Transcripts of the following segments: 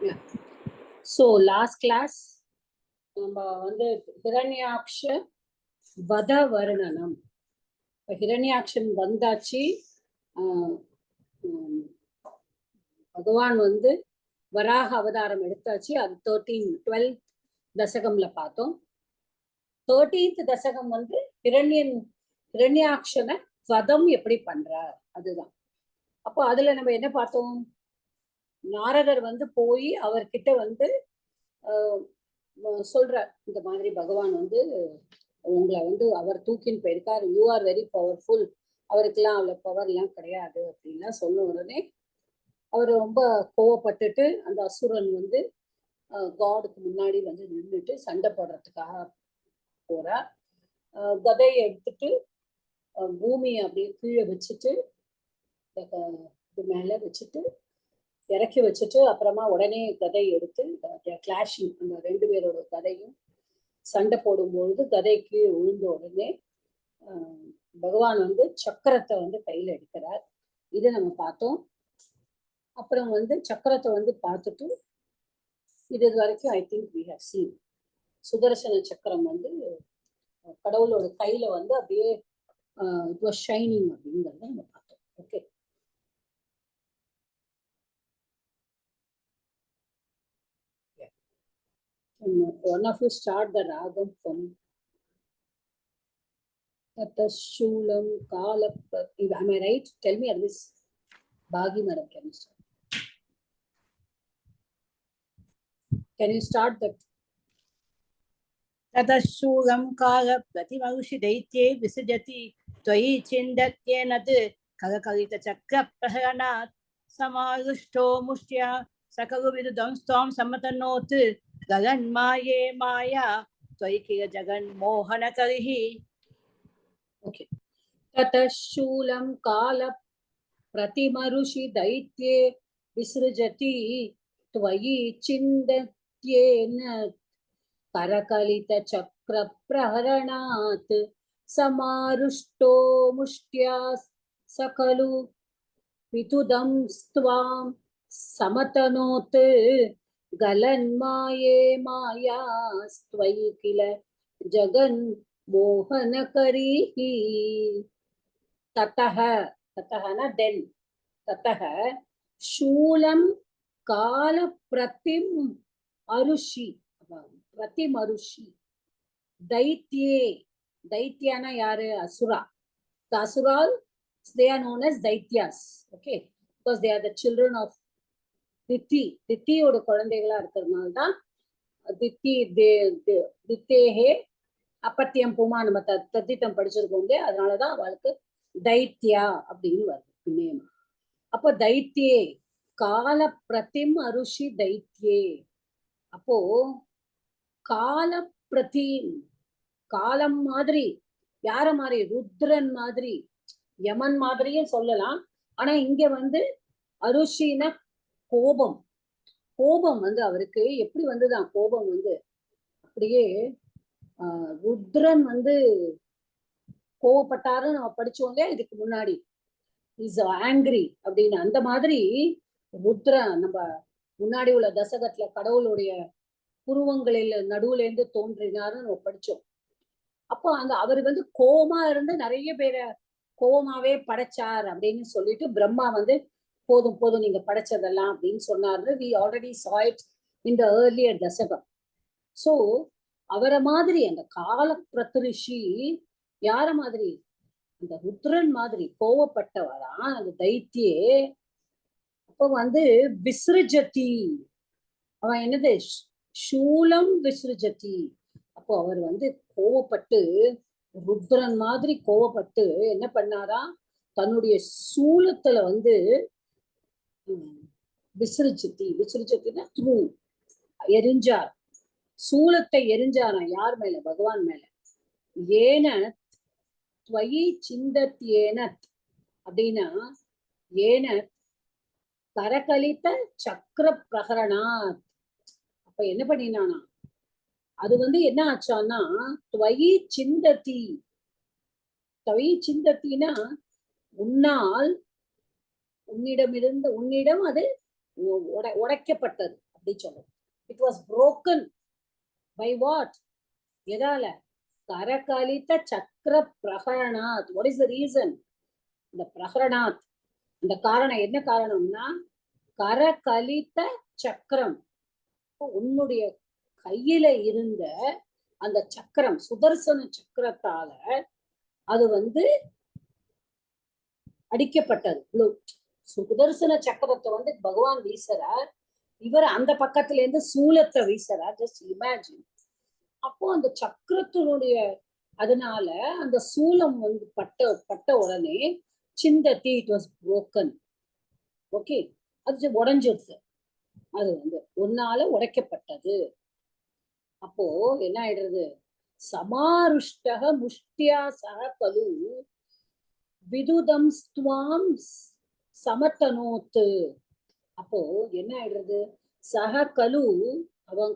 Yeah. So last class நம்ம வந்து ஹிரண்யாக்ஷ வத வர்ணனம். ஹிரண்யாக்ஷன் வந்தாச்சு. பகவான் வந்து வராக அவதாரம் எடுத்தாச்சு. அது 12th தசகம்ல பார்த்தோம். 13th தசகம் வந்து ஹிரண்யாக்ஷனை வதம் எப்படி பண்றார் அதுதான். அப்போ அதுல நம்ம என்ன பார்த்தோம்? நாரதர் வந்து போய் அவர்கிட்ட வந்து சொல்ற இந்த மாதிரி பகவான் வந்து உங்களை வந்து அவர் தூக்கின்னு போயிருக்காரு, யூ ஆர் வெரி பவர்ஃபுல், அவருக்கெல்லாம் அவ்வளோ பவர் எல்லாம் கிடையாது அப்படின்லாம் சொன்ன உடனே அவர் ரொம்ப கோவப்பட்டுட்டு அந்த அசுரன் வந்து காடுக்கு முன்னாடி வந்து நின்றுட்டு சண்டை போடுறதுக்காக போறார். கதையை எடுத்துட்டு பூமியை அப்படியே கீழே வச்சுட்டு இது மேல வச்சுட்டு இறக்கி வச்சுட்டு அப்புறமா உடனே கதை எடுத்து கிளாஷிங் அந்த ரெண்டு பேரோட கதையும் சண்டை போடும்பொழுது கதைக்கு விழுந்த உடனே பகவான் வந்து சக்கரத்தை வந்து கையில எடுக்கிறார். இதை நம்ம பார்த்தோம். அப்புறம் வந்து சக்கரத்தை வந்து பார்த்துட்டு இது வரைக்கும் I think we have seen Sudarshana Chakram வந்து கடவுளோட கையில வந்து அப்படியே இட் வாஸ் ஷைனிங் அப்படிங்கிறத நம்ம பார்த்தோம். Okay, one of you start the ragam from Tatashulam Kala. Am I right? Tell me, Arvis. Bhagi Madam, can you start? Can you start that? Tatashulam Kala Pratimarushi Daitye Visajati Twayi Chindatyenat Karakalita Chakra Praharanat Samarushto Mushtya Sakaruvidudam Storm Samatanot Gagan Maye Maya Twaikira Jagan Mohanakarihi. Okay. Tatashulam Kala Pratimarushi Daitye Visrajati Twayi Chindatyena Karakalita Chakra Praharanat Samarushto Mushtya Sakalu Vitudam Stvam Samatanot Galan Maye Maya Stvaikila Jagan Mohanakarihi. Tataha, Tataha na then, Tataha Shulam Kala Pratim Arushi, Pratim Arushi Daitye, Daityana yare Asura. The Asuras, they are known as Daityas, okay, because they are the children of Diti. Diti oda kulandaigala irukradnaal da Diti Dittehe அப்பத்தியம் பூமா நம்ம தத்திட்டம் படிச்சிருக்கோம். அதனாலதான் அவளுக்கு தைத்தியா அப்படின்னு வருது name. அப்போ தைத்தியே கால பிரதிம் அருஷி தைத்தியே. அப்போ கால பிரதிம் காலம் மாதிரி, யார மாதிரி? ருத்ரன் மாதிரி, யமன் மாதிரியும் சொல்லலாம். ஆனா இங்க வந்து அருஷின கோபம். கோபம் வந்து அவருக்கு எப்படி வந்துதான் கோபம் வந்து அப்படியே ருத்ரன் வந்து கோவப்பட்டாரு நம்ம படிச்சோங்க இதுக்கு முன்னாடி. இஸ் ஆங்கிரி அப்படின்னு அந்த மாதிரி ருத்ரன் நம்ம முன்னாடி உள்ள தசகத்துல கடவுளுடைய புருவங்களில் நடுவுல இருந்து தோன்றினாருன்னு நம்ம படிச்சோம். அப்போ அந்த அவர் வந்து கோவமா இருந்து நிறைய பேரை கோவமாவே படைச்சார் அப்படின்னு சொல்லிட்டு பிரம்மா வந்து போதும் போதும் நீங்க படைச்சதெல்லாம் அப்படின்னு சொன்னாரு. we already saw it in the earlier தசகம். ஸோ அவரை மாதிரி அந்த கால பிரத்ரிஷி யார மாதிரி? அந்த ருத்ரன் மாதிரி கோவப்பட்டவரா அந்த தைத்தியே. அப்ப வந்து விஸ்ருஜதி, அவன் என்னது? சூலம் விஸ்ருஜதி. அப்போ அவர் வந்து கோவப்பட்டு ருத்ரன் மாதிரி கோவப்பட்டு என்ன பண்ணாரா? தன்னுடைய சூலத்துல வந்து விஸ்ருஜதி, விஸ்ருஜத்தினா த்ரூ எரிஞ்சார். சூலத்தை எரிஞ்சாராம். யார் மேல? பகவான் மேல. ஏன துவயி சிந்தத்யேனத் அப்படின்னா ஏன கரகலித்த சக்கர பிரகரணாத். அப்ப என்ன பண்ணினானா? அது வந்து என்ன ஆச்சான்னா துவயி சிந்ததி. துவயி சிந்தத்தினா உன்னால், உன்னிடம் அது உடைக்கப்பட்டது. அப்படி சொல்லும். It was broken by what? எதால? கரகலித சக்கர பிரகரணாத். What is the reason? இந்த பிரகரணாத், இந்த காரணம் என்ன காரணம்னா, கரகலித சக்கரம், உன்னுடைய கையில இருந்த அந்த சக்கரம், சுதர்சன சக்கரத்தால அது வந்து அடிக்கப்பட்டது. சுதர்சன சக்கரத்தை வந்து பகவான் வீசுறார், இவர் அந்த பக்கத்துல இருந்து சூலத்தை வீசுறார். Just imagine. அப்போ அந்த சக்கரத்தினுடைய அதனால அந்த சூலம் வந்து பட்ட உடனே சிந்தத்தி, இட் வாஸ் broken. ஓகே, அது உடைஞ்சிருச்சு. அது வந்து ஒன்னால உடைக்கப்பட்டது. அப்போ என்ன ஆயிடுறது? சமாருஷ்டக முஷ்டியா சக கலு விதுதம் ஸ்துவாம் சமத்தனோத்து. அப்போ என்ன ஆயிடுறது? சக கலு, அவன்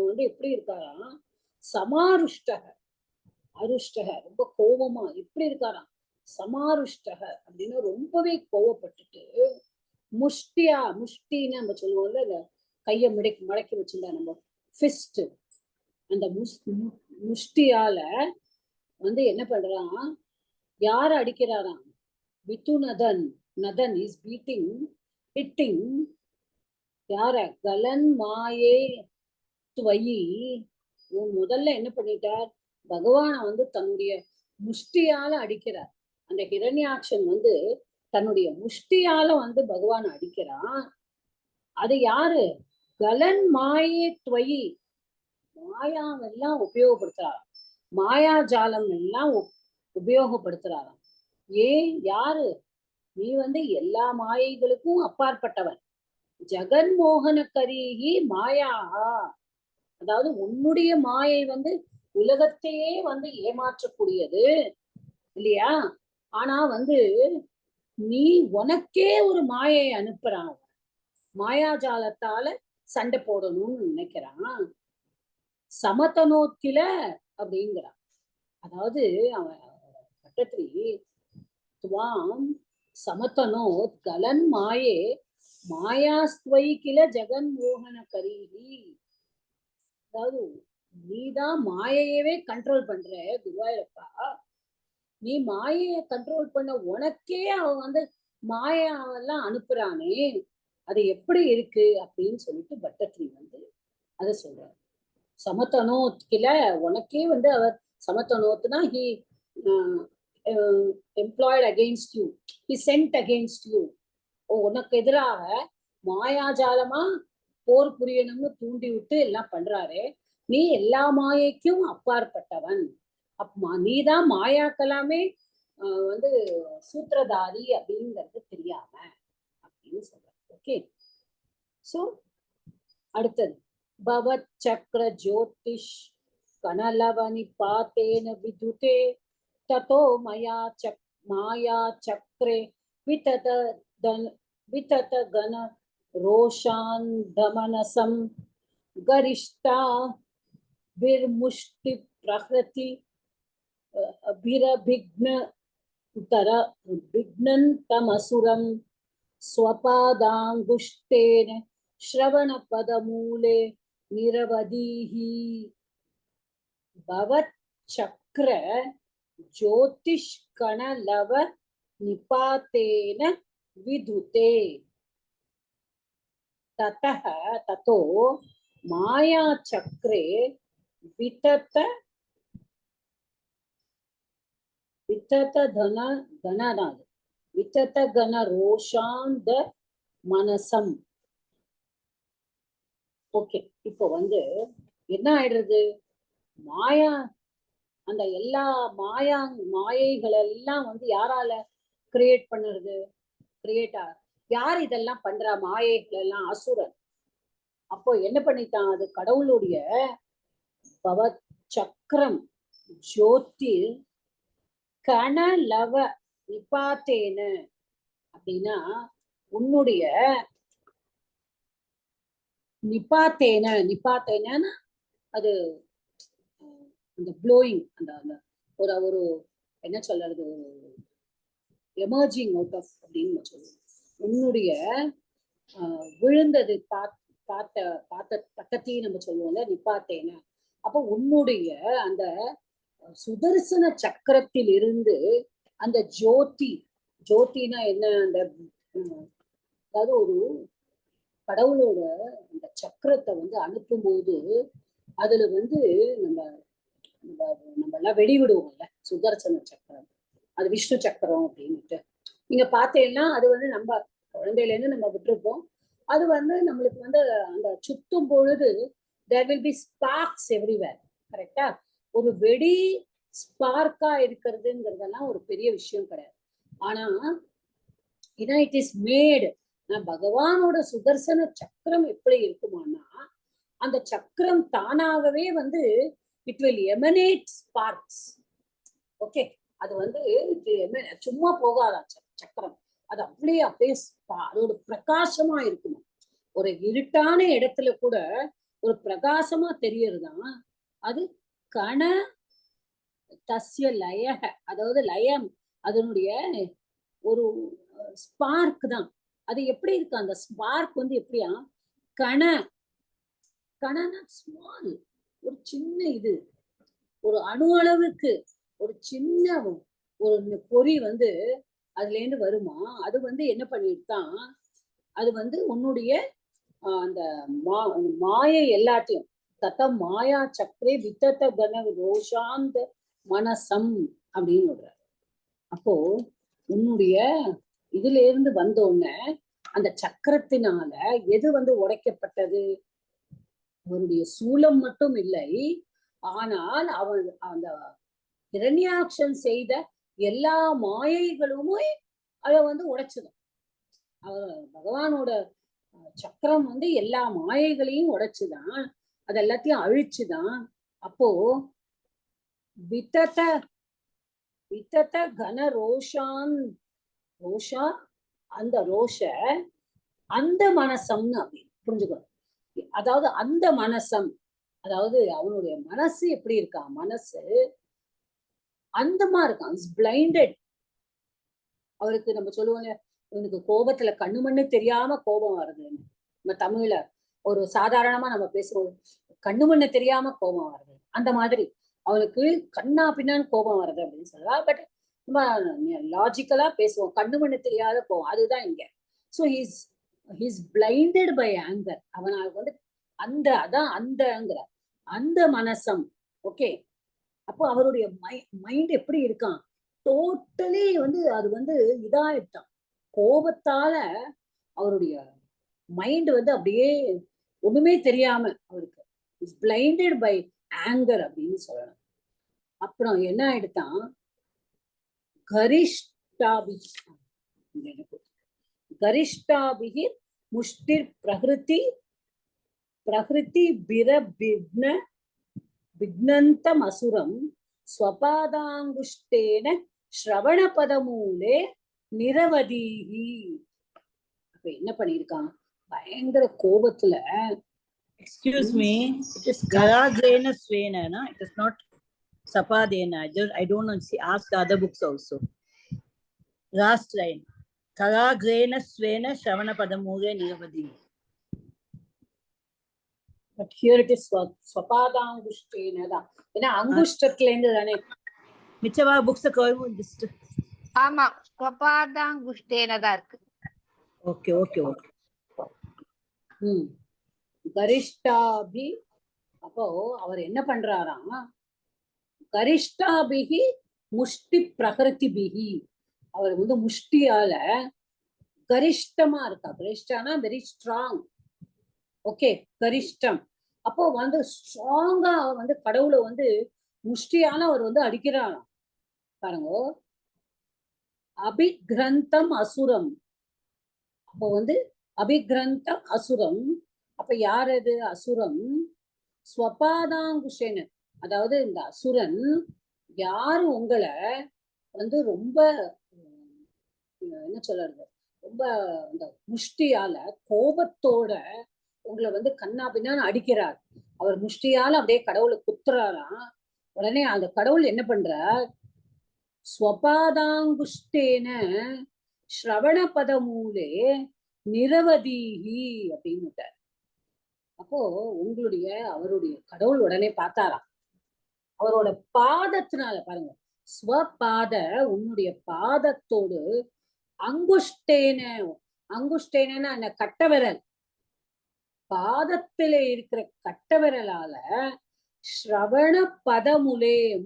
வந்து எப்படி இருக்காராம்? சமாருஷ்டக, அருஷ்டக ரொம்ப கோபமா எப்படி இருக்காராம்? சமாருஷ்டக அப்படின்னா ரொம்பவே கோவப்பட்டுட்டு, முஷ்டியா, முஷ்டின்னு நம்ம சொல்லுவோம்ல, இந்த கையை மடக்கி வச்சிருந்தா நம்ம ஃபிஸ்ட், அந்த முஷ்டியால வந்து என்ன பண்றான்? யார அடிக்கிறாராம்? வித்துநதன். நதன் இஸ் பீட்டிங், ஹிட்டிங் யார? கலன் மாயே துவயி. முதல்ல என்ன பண்ணிட்டார்? பகவான வந்து தன்னுடைய முஷ்டியால அடிக்கிறார். அந்த ஹிரண்யாட்சன் வந்து தன்னுடைய முஷ்டியால வந்து பகவான அடிக்கிறான். அது யாரு? கலன் மாயே துவயி. மாயாவெல்லாம் உபயோகப்படுத்துறாராம், மாயாஜாலம் எல்லாம் உபயோகப்படுத்துறாராம். ஏன்? யாரு? நீ வந்து எல்லா மாயைகளுக்கும் அப்பாற்பட்டவன். ஜெகன்மோகன கரீகி மாயா. அதாவது உன்னுடைய மாயை வந்து உலகத்தையே வந்து ஏமாற்றக்கூடியது இல்லையா? ஆனா வந்து நீ உனக்கே ஒரு மாயை அனுப்புறான், மாயாஜாலத்தால சண்டை போடணும்னு நினைக்கிறான். சமத்தனோக்கில அப்படிங்கிறான். அதாவது அவன் பட்டத்திரி துவாம் சமத்தனோத் கலன் மாயே மாயாஸ்துவை கில ஜெகன் மோகன கரீகி. அதாவது நீதான் மாயையவே கண்ட்ரோல் பண்ற குருவாயூரப்பா. நீ மாயையை கண்ட்ரோல் பண்ண உனக்கே அவன் வந்து மாயாவெல்லாம் அனுப்புறானே, அது எப்படி இருக்கு அப்படின்னு சொல்லிட்டு பட்டத்திரி வந்து அதை சொல்றாரு. சமத்தனோத்கில, உனக்கே வந்து அவர் சமத்தனோத்னா he employed against you, he sent against you. உனக்கு எதிராக மாயாஜாலமா போர் புரியணும்னு தூண்டி விட்டு எல்லாம் பண்றாரே, நீ எல்லா மாயைக்கும் அப்பாற்பட்டவன். நீதான் மாயாக்கலாமே வந்து சூத்திரதாரி அப்படிங்கிறது தெரியாம அப்படின்னு சொல்ற. ஓகே, சோ அடுத்தது பவத் சக்கர ஜோதிஷ் கனலவனி பாத்தேன விதுதே ததோ மாயா சக்கரே விதத கன ரோஷான் தமனசம் गरिष्ठा विर्मुष्टि प्रकृति अभिरभिघ्न उतर विघ्नं तमसुरं स्वपादांगुष्ठेन श्रवण पदमूले निरवधीहि भवत् चक्र ज्योतिष कणलव निपातेन विधुते ततः ततो माया चक्रे वितत गण ரோஷாந்த மனசம். ஓகே, இப்போ வந்து என்ன ஆயிடுறது? மாயா, அந்த எல்லா மாயைகள் எல்லாம் வந்து யாரால கிரியேட் பண்ணுறது? கிரியேட்டர் யார்? இதெல்லாம் பண்றா மாயைகள் எல்லாம் அசுரன். அப்போ என்ன பண்ணிட்டான்? அது கடவுளுடைய பவ சக்கரம் ஜோதி கணலவ நிபாத்தேன அப்படின்னா, உன்னுடைய நிபாத்தேனா அது அந்த ப்ளோயிங், அந்த ஒரு என்ன சொல்றது, எமர்ஜிங் அவுட் ஆஃப் அப்படின்னு சொல்லுவோம். உன்னுடைய விழுந்தது பக்கத்தி நம்ம சொல்லுவோம்ல நிப்பாத்தேன. அப்போ உன்னுடைய அந்த சுதர்சன சக்கரத்தில் இருந்து அந்த ஜோதினா என்ன, அந்த அதாவது ஒரு கடவுளோட அந்த சக்கரத்தை வந்து அனுப்பும்போது அதுல வந்து நம்ம நம்ம எல்லாம் வெடிவிடுவோம்ல சுதர்சன சக்கரம், அது விஷ்ணு சக்கரம் அப்படின்னுட்டு. நீங்க பார்த்தீங்கன்னா அது வந்து நம்ம குழந்தையில இருந்து நம்ம விட்டுருப்போம். அது வந்து நம்மளுக்கு வந்து அந்த சுத்தும் பொழுது there will be sparks everywhere. கரெக்டா? ஒரு வெடி ஸ்பார்க்கா இருக்கிறதுங்கிறதெல்லாம் ஒரு பெரிய விஷயம் கிடையாது. ஆனா இட் இஸ் மேடு. பகவானோட சுதர்சன சக்கரம் எப்படி இருக்குமானா அந்த சக்கரம் தானாகவே வந்து it will emanate Sparks. Okay, அது வந்து சும்மா போகாதா சக்கரம், அது அப்படியே அதோட பிரகாசமா இருக்கணும். ஒரு இருட்டான இடத்துல கூட ஒரு பிரகாசமா தெரியறதுதான் அது கண தஸ்ய லய, அதாவது லயம், அதனுடைய ஒரு ஸ்பார்க் தான். அது எப்படி இருக்கு அந்த ஸ்பார்க் வந்து எப்படியா கணனா ஸ்மால், ஒரு சின்ன இது, ஒரு அணு அளவுக்கு ஒரு சின்ன ஒரு பொறி வந்து அதுல இருந்து வருமா. அது வந்து என்ன பண்ணிட்டுதான் அது வந்து உன்னுடைய அந்த மாயை எல்லாத்தையும் தத்த மாயா சக்கரே வித்தத்த கன ரோஷாந்த மனசம் அப்படின்னு சொல்றாரு. அப்போ உன்னுடைய இதுல இருந்து வந்தோடனே அந்த சக்கரத்தினால எது வந்து உடைக்கப்பட்டது, அவனுடைய சூலம் மட்டும் இல்லை, ஆனால் அவன் அந்த இரண்யாக்ஷன் செய்த எல்லா மாயைகளுமே அதை வந்து உடைச்சுதான். அவர் பகவானோட சக்கரம் வந்து எல்லா மாயைகளையும் உடைச்சுதான், அது எல்லாத்தையும் அழிச்சுதான். அப்போ வித்தத கன ரோஷா, அந்த ரோஷ அந்த மனசம்னு அப்படின்னு புரிஞ்சுக்கணும். அதாவது அந்த மனசம், அதாவது அவனுடைய மனசு எப்படி இருக்கான், மனசு அந்தமா இருக்கான், பிளைண்டட். அவருக்கு நம்ம சொல்லுவோம் இவனுக்கு கோபத்துல கண்ணு மண்ணு தெரியாம கோபம் வருதுன்னு. நம்ம தமிழ்ல ஒரு சாதாரணமா நம்ம பேசுவோம், கண்ணு மண்ணு தெரியாம கோபம் வருது, அந்த மாதிரி அவனுக்கு கண்ணா பின்னான்னு கோபம் வருது அப்படின்னு சொல்லலாம். பட் நம்ம லாஜிக்கலா பேசுவோம், கண்ணு மண்ணு தெரியாத கோபம், அதுதான் இங்க. So he's blinded by anger. அவனுக்கு வந்து அதான் அந்தங்கிற அந்த மனசம். ஓகே, அப்போ அவருடைய மைண்ட் எப்படி இருக்கான், டோட்டலி வந்து அது வந்து இதாயிட்டான் கோபத்தால. அவருடைய மைண்ட் வந்து அப்படியே ஒண்ணுமே தெரியாம அவருக்கு இஸ் பிளைண்டட் பை ஆங்கர் அப்படின்னு சொல்லணும். அப்புறம் என்ன ஆயிடுத்தான், கரிஷ்டாபிகி முஷ்டிர் பிரகிருதி விக்னந்தம் அசுரம் ஸ்வபாதாங்குஷ்டேன ஸ்ரவண பதமூலே நிரவதீகி. அப்ப என்ன பண்ணிருக்கான், பயங்கர கோபத்துல. Excuse me, it is Karagrena Svena, na? It is not Sapadena. I don't know. See, ask the other books also. Last line. Karagrena Svena Shavana Padamure Niravadi. But here it is Swapadangushthena da. ஏன்னா அங்குஷ்டத்துல இருந்து தானே மிச்சவா books just. ஆமா, ஸ்வபாதாங்குஷ்டேன தான் இருக்கு. Okay okay okay. கரிஷ்டாபி. அப்போ அவர் என்ன பண்றாராம், கரிஷ்டாபிகி முஷ்டி பிரகிருதிபிகி, அவர் வந்து முஷ்டியால கரிஷ்டமா இருக்கா. கரிஷ்டானா வெரி ஸ்ட்ராங். ஓகே, கரிஷ்டம். அப்போ வந்து ஸ்ட்ராங்கா வந்து கடவுளை வந்து முஷ்டியால அவர் வந்து அடிக்கிறாராம். பாருங்க, அபிக்ரந்தம் அசுரம். அப்போ வந்து அபிக்ரந்தம் அசுரம். அப்ப யார் அது அசுரம், ஸ்வபாதாங்குஷேன, அதாவது இந்த அசுரன் யாரு உங்களை வந்து ரொம்ப என்ன சொல்றது, ரொம்ப இந்த முஷ்டியால கோபத்தோட உங்களை வந்து கண்ணா பின்னான்னு அடிக்கிறார். அவர் முஷ்டியால அப்படியே கடவுளை குத்துறாராம். உடனே அந்த கடவுள் என்ன பண்றார், ஸ்வபாதாங்குஷ்டேன ஸ்ரவண பதமூலே நிரவதீகி அப்படின்னு. அப்போ அவருடைய கடவுள் உடனே பார்த்தாராம். அவரோட பாதத்தினால பாருங்க, ஸ்வபாத உன்னுடைய பாதத்தோடு அங்குஷ்டேன அந்த கட்டவிரல், பாதத்திலே இருக்கிற கட்டவிரலால ஸ்ரவண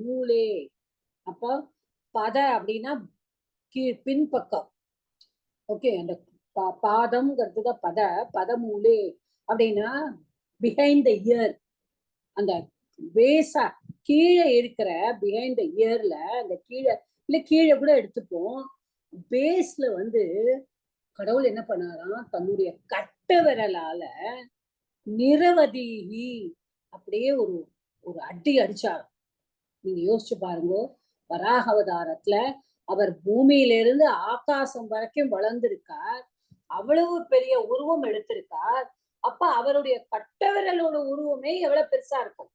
மூலே. அப்போ பத அப்படின்னா பின்பக்கம். ஓகே, அந்த பாதம்ங்கிறதுதான் பதமூலே அப்படின்னா பிஹைண்ட் த இயர். அந்த பேஸா கீழே இருக்கிற பிஹைண்ட் த இயர்ல அந்த கீழே கூட எடுத்துப்போம். பேஸ்ல கடவுள் என்ன பண்ணாராம், தன்னுடைய கட்ட விரலால நிரவதிஹி அப்படியே ஒரு ஒரு அடி அடிச்சாராம். நீங்க யோசிச்சு பாருங்க, வராக அவதாரத்துல அவர் பூமியிலிருந்து ஆகாசம் வரைக்கும் வளர்ந்திருக்கார், அவ்வளவு பெரிய உருவம் எடுத்திருக்கார். அப்ப அவருடைய கட்டவிரலோட உருவமே எவ்வளவு பெருசா இருக்கும்.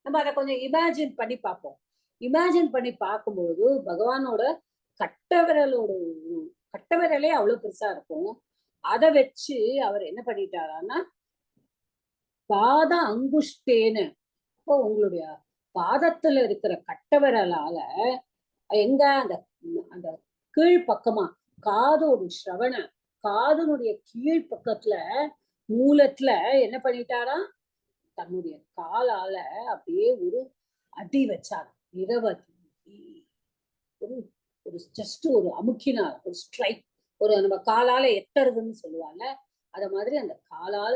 நம்ம அதை கொஞ்சம் இமேஜின் பண்ணி பார்ப்போம். இமேஜின் பண்ணி பார்க்கும்போது பகவானோட கட்டவிரலே அவ்வளவு பெருசா இருக்கும். அதை வச்சு அவர் என்ன பண்ணிட்டாரான்னா பாத அங்குஷ்டேன்னு, இப்போ உங்களுடைய பாதத்துல இருக்கிற கட்டவிரலால எங்க அந்த அந்த கீழ்பக்கமா காதோடு ஸ்ரவண காதனுடைய கீழ் பக்கத்துல மூலத்துல என்ன பண்ணிட்டாரா, தன்னுடைய காலால அப்படியே ஒரு அடி வச்சார். 20 ஒரு ஜஸ்ட் ஒரு அமுக்கினார், ஒரு ஸ்ட்ரைக், ஒரு நம்ம காலால எத்துறதுன்னு சொல்லுவாங்க, அத மாதிரி அந்த காலால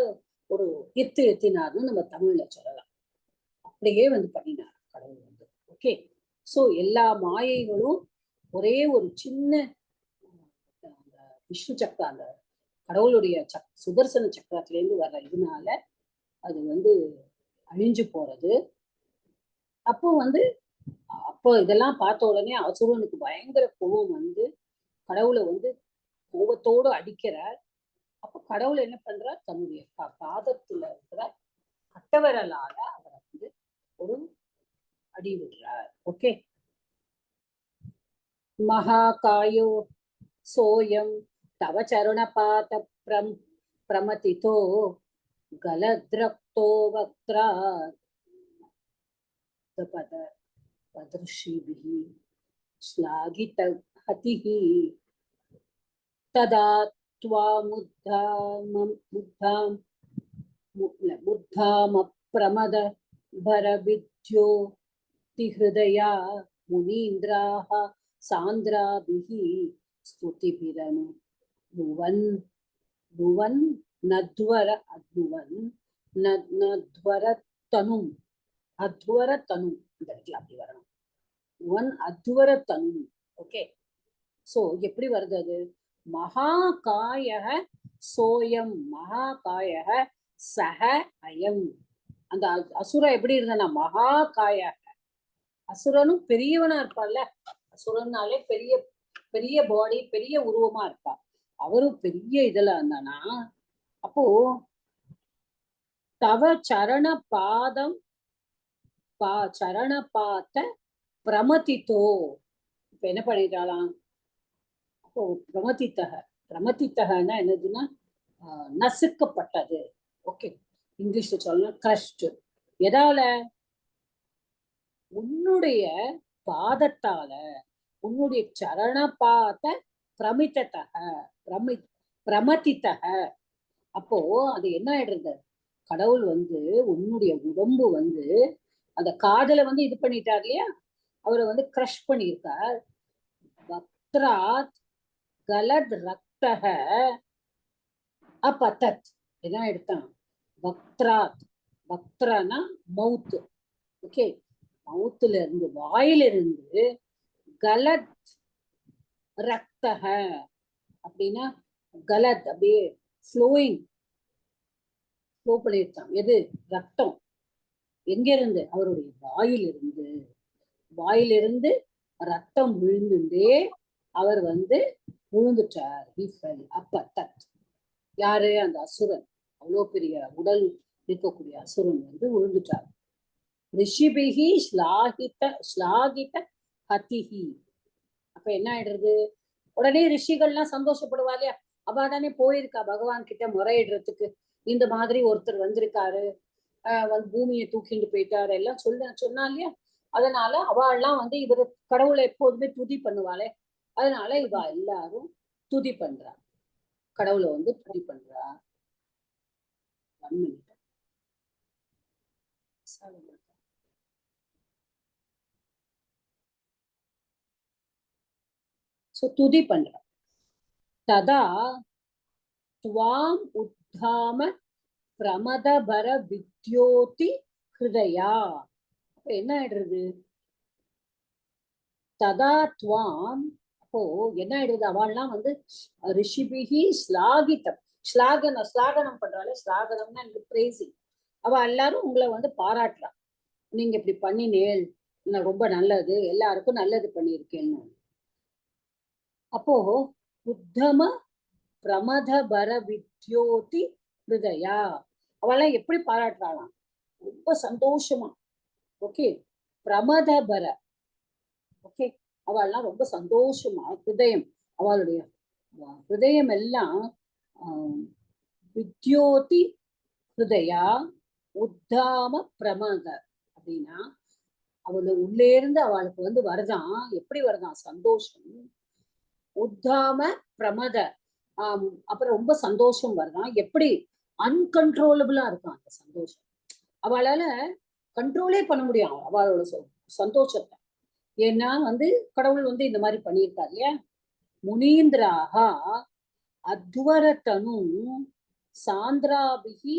ஒரு எத்தினார்னு நம்ம தமிழ்ல சொல்லலாம். அப்படியே பண்ணினார் கடவுள் ஓகே. சோ எல்லா மாயைகளும் ஒரே ஒரு சின்ன விஷ்ணு சக்கரம், அந்த கடவுளுடைய சுதர்சன சக்கரத்திலேருந்து வர்ற இதனால அது அழிஞ்சு போறது. அப்போ இதெல்லாம் பார்த்த உடனே அசுரனுக்கு பயங்கர கோபம் கடவுளை கோபத்தோடு அடிக்கிறார். அப்போ கடவுள் என்ன பண்றார், தன்னுடைய பாதத்துல இருக்கிற கட்டவிரலால அவரை ஒரு அடி விடுறார். ஓகே. மகாகாயோ சோயம் தவ சருணபாத பிரமதிதோ கலத்ரக்தோ வக்த்ரா பதர்ஷிபிஹி ஸ்லாகித ஹதிஹி ததா த்வா முத்தாமப்ரமத பரவித்யோ திஹ்ருதயா முனீந்திராஹ சாந்திராபிஹி ஸ்துதிபிரனு நுவன் நத்வர தனும் அத்வர தனும், இந்த இடத்துல அப்படி வரணும், நுவன் அத்வர தனும். ஓகே. சோ எப்படி வருது அது, மகாகாய சோயம் மகாகாய சஹ அயம். அந்த அசுரன் எப்படி இருந்தானா மகாகாய, அசுரனும் பெரியவனா இருப்பான்ல, அசுரனாலே பெரிய பெரிய பாடி பெரிய உருவமா இருப்பா, அவரும் பெரிய இதுல இருந்தானா. அப்போ தவ சரண பாத்த பிரமதித்தோ, இப்ப என்ன பண்ணிட்டாலாம், அப்போ பிரமதித்தகன்னா என்னதுன்னா நசுக்கப்பட்டது. ஓகே, இங்கிலீஷ்ல சொல்லணும் கிரஷ்டு. எதால, உன்னுடைய பாதத்தால, உன்னுடைய சரண பாத பிரமதித்தக. அப்போ அது என்ன ஆயிடுறது, கடவுள் உன்னுடைய உடம்பு அந்த காதல இது பண்ணிட்டார் இல்லையா, அவரை கிரஷ் பண்ணியிருக்கார். வக்த்ராத் கலத் ரக்தக அப்பதத், என்ன எடுத்தான், வக்த்ராத், வக்த்ரானா மவுத். ஓகே, மவுத்துல இருந்து வாயிலிருந்து கலத் ரக்தக அப்படின்னா கலத் அப்படியே ஃப்ளோயிங், ஃப்ளோ பண்ணியிருக்கான். எது, ரத்தம் எங்க இருந்து, அவருடைய வாயிலிருந்து ரத்தம் விழுந்துட்டே அவர் விழுந்துட்டார். அப்ப தத், யாரு, அந்த அசுரன், அவ்வளோ பெரிய உடல் இருக்கக்கூடிய அசுரன் விழுந்துட்டார். ரிஷிபிஹி ஸ்லாகித ஹதிஹி. அப்ப என்ன ஆயிடுறது, உடனே ரிஷிகள்லாம் சந்தோஷப்படுவா இல்லையா, அவ தானே போயிருக்கா பகவான் கிட்ட முறையிடுறதுக்கு, இந்த மாதிரி ஒருத்தர் வந்திருக்காரு, வந்து பூமியை தூக்கிட்டு போயிட்டாரு எல்லாம் சொன்னா இல்லையா? அதனால அவள்லாம் வந்து இவர் கடவுளை எப்போதுமே துதி பண்ணுவாளே, அதனால இவ எல்லாரும் துதி பண்றா, கடவுளை வந்து துதி பண்றா. 1 minute. துதி பண்ற. ததா துவாம் உத்தாம பிரமதபர வித்யோதி ஹிருதயா. அப்ப என்ன ஆயிடுறது? ததா துவாம், அப்போ என்ன ஆயிடுறது? அவள்லாம் வந்து ரிஷிபிகி ஸ்லாகிதம், ஸ்லாகனம் பண்றாள். ஸ்லாகனம்னா எனக்கு பிரேசிங். அவ எல்லாரும் உங்களை வந்து பாராட்டுறா, நீங்க இப்படி பண்ணினேள், ரொம்ப நல்லது, எல்லாருக்கும் நல்லது பண்ணியிருக்கேன்னு. அப்போ உத்தம பிரமதபர வித்யோதி ஹிருதயா, அவெல்லாம் எப்படி பாராட்டுறாளாம்? ரொம்ப சந்தோஷமா. ஓகே, பிரமதபர. ஓகே, அவள்லாம் ரொம்ப சந்தோஷமா, ஹிருதயம், அவளுடைய ஹிருதயம் எல்லாம் வித்யோதி ஹிருதயா உத்தாம பிரமத அப்படின்னா அவளு உள்ளே இருந்து அவளுக்கு வந்து வருதான். எப்படி வருதான்? சந்தோஷம். உத்தாம பிரமத, அப்புறம் ரொம்ப சந்தோஷம் வருதான். எப்படி? அன்கன்ட்ரோலபிளா இருக்கான் அந்த சந்தோஷம். அவளால கண்ட்ரோலே பண்ண முடியும் அவளோட சந்தோஷத்தை. ஏன்னா வந்து கடவுள் வந்து இந்த மாதிரி பண்ணியிருக்காரு இல்லையா? முனீந்திராகா அத்வரதனு சாந்திராபிகி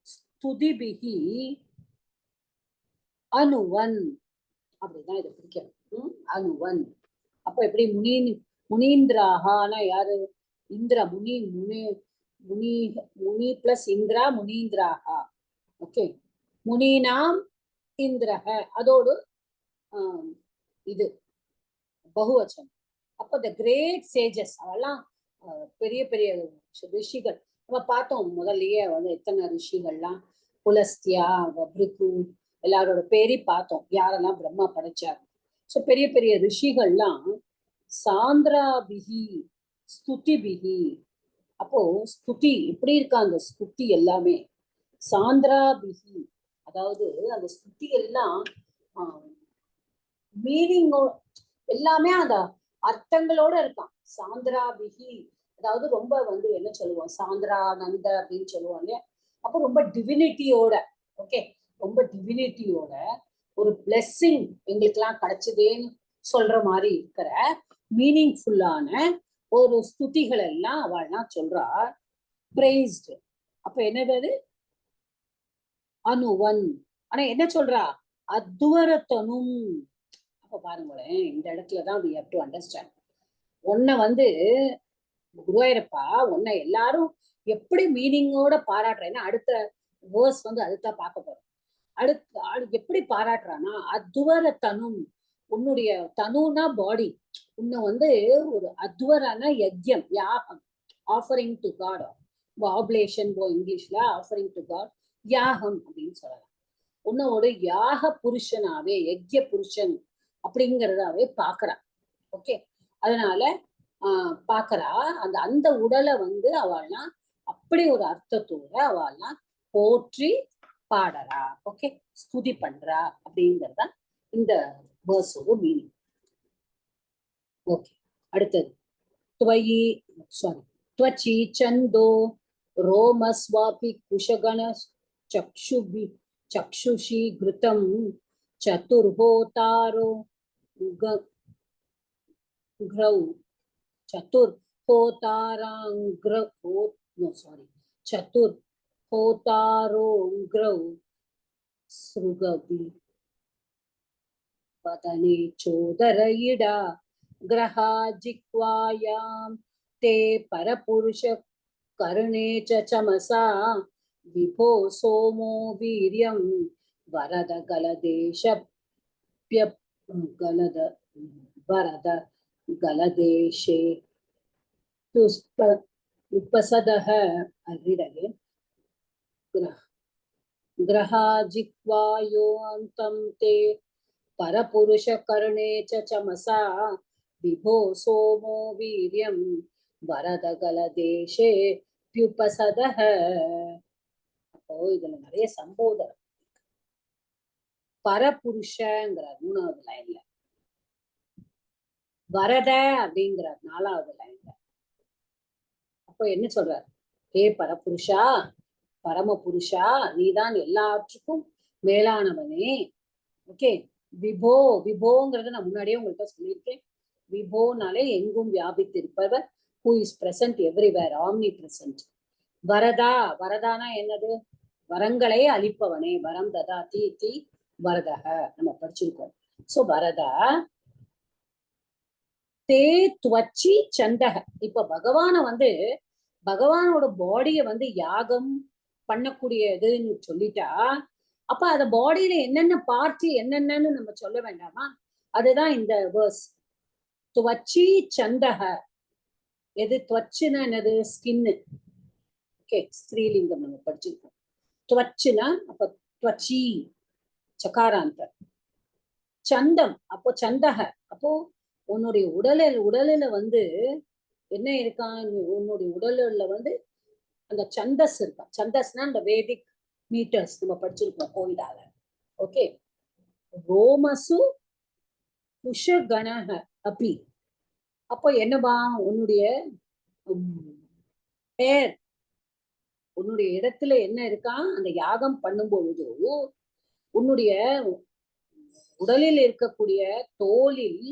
ஸ்துதிபிகி அனுவன், அப்படிதான் இதை பிடிக்கணும். அனுவன். அப்ப எப்படி? முனீந்திராகானா யாரு? இந்திரா. முனி முனி முனி முனி பிளஸ் இந்திரா, முனீந்திராகா. ஓகே, முனீனாம் இந்திரக, அதோடு இது பகுவச்சனம். அப்ப த கிரேட் சேஜஸ், அவெல்லாம் பெரிய பெரிய ரிஷிகள். நம்ம பார்த்தோம் முதல்லயே வந்து எத்தனை ரிஷிகள்லாம், புலஸ்தியா, பிருகு, எல்லாரோட பேரை பார்த்தோம், யாரெல்லாம் பிரம்மா படைச்சாரு. ஸோ பெரிய பெரிய ரிஷிகள்லாம் சாந்திராபிகி ஸ்துதிபிகி. அப்போ ஸ்துதி எப்படி இருக்கா? அந்த ஸ்துதி எல்லாமே சாந்திராபிகி, அதாவது அந்த ஸ்துதி எல்லாம் மீனிங் எல்லாமே அந்த அர்த்தங்களோட இருக்கான். சாந்திராபிகி, அதாவது ரொம்ப வந்து என்ன சொல்லுவோம், சாந்திரானந்த அப்படின்னு சொல்லுவோம் இல்லையா? அப்போ ரொம்ப டிவினிட்டியோட, ஓகே, ரொம்ப டிவினிட்டியோட ஒரு பிளெஸ்ஸிங் எங்களுக்கெல்லாம் கிடைச்சதேன்னு சொல்ற மாதிரி இருக்கிற மீனிங்ஃபுல்லான ஒரு ஸ்துதிகள் எல்லாம் அவள்லாம் சொல்றா. பிரைஸ்டு. அப்ப என்னது? அனுவன். ஆனா என்ன சொல்றா? அத்வரத்தனும். அப்ப பாருங்களேன், இந்த இடத்துலதான் we have to understand. உன்னை வந்து குருவாயிரப்பா, உன்னை எல்லாரும் எப்படி மீனிங்கோட பாராட்டுறேன்னா, அடுத்த வேர்ஸ் வந்து அதுதான் பார்க்க போறோம். அடுத்து எப்படி பாராட்டுறான்னா, அத்வர தனும், உன்னுடைய தனுனா பாடி, உன்னை வந்து ஒரு அத்வரான யஜ்யம், யாகம், ஆஃபரிங் டு காட், ஆப்லேஷன் இங்கிலீஷ்ல ஆஃபரிங் டு காட், யாகம் அப்படின்னு சொல்லலாம். உன்னை ஒரு யாக புருஷனாவே, யஜ்ய புருஷன் அப்படிங்கிறதாவே பாக்குறா. ஓகே, அதனால பாக்குறா. அந்த உடலை வந்து அவள்லாம் அப்படி ஒரு அர்த்தத்தோட அவள்லாம் போற்றி பாடறா. ஓகே, ஸ்துதி பண்றா அப்படிங்கறத இந்த வேர்ஸோட மீனிங். ஓகே, அடுத்தது துவயி துவச்சி சந்தோ ரோமஸ்வாபி குஷகண சக்ஷுஷி கிருதம் சதுர்ஹோதாரோ ग्रौ चतुर्होतारोऽग्रौ सृगवि वदने चोदरयिडा ग्रहा जिह्वायां ते परपुरुष कर्णे च चमसा विभो सोमो वीर्यं वरद गलदेशप्य गलद वरद गलदेशे उपसदः ग्रहा जिह्वायोऽन्तं ते परपुरुष कर्णे च चमसा विभो सोमो वीर्यं वरद गलदेशे प्युपसदः. இதுல நிறைய சம்போதனம். பரபுருஷங்கிறார் 3வது லைன்ல, வரத அப்படிங்கிறார் 4வது லைன்ல. அப்போ என்ன சொல்றார்? ஹே பரபுருஷா, பரமபுருஷா, நீதான் எல்லாற்றுக்கும் மேலானவனே. ஓகே, விபோ, விபோங்கிறத நான் முன்னாடியே உங்கள்கிட்ட சொல்லியிருக்கேன். விபோனாலே எங்கும் வியாபித்திருப்பவர், who is present everywhere, omnipresent. வரதா, வரதானா என்னது? வரங்களை அளிப்பவனே. வரம் ததா தி தி வரதக நம்ம படிச்சிருக்கோம். சோ வரதா தே துவச்சி சந்தக. இப்ப பகவான வந்து, பகவானோட பாடிய வந்து யாகம் பண்ணக்கூடியதுன்னு சொல்லிட்டா, அப்ப அந்த பாடியில என்னென்ன பார்ட் என்னென்னு நம்ம சொல்ல வேண்டாமா? அதுதான் இந்த வேர்ஸ். துவச்சி சந்தக. எது துவச்சுன்னா என்னது? ஸ்கின்னு. ஓகே, ஸ்திரீலிங்கம் நம்ம படிச்சிருக்கோம். துவச்சுனா அப்ப துவச்சி சகாராந்த. சந்தம் அப்போ சந்தக. அப்போ உன்னுடைய உடலில வந்து என்ன இருக்கான்? உன்னுடைய உடல்ல வந்து அந்த சந்தஸ் இருக்கான். சந்தஸ்னா அந்த வேதிக் மீட்டர்ஸ் நம்ம படிச்சிருக்கோம் கோவிதால. ஓகே, ரோமசு குஷகணக அப்படி. அப்போ என்னவா? உன்னுடைய பேர், உன்னுடைய இடத்துல என்ன இருக்கான்? அந்த யாகம் பண்ணும் பொழுது உன்னுடைய உடலில் இருக்கக்கூடிய தோலில்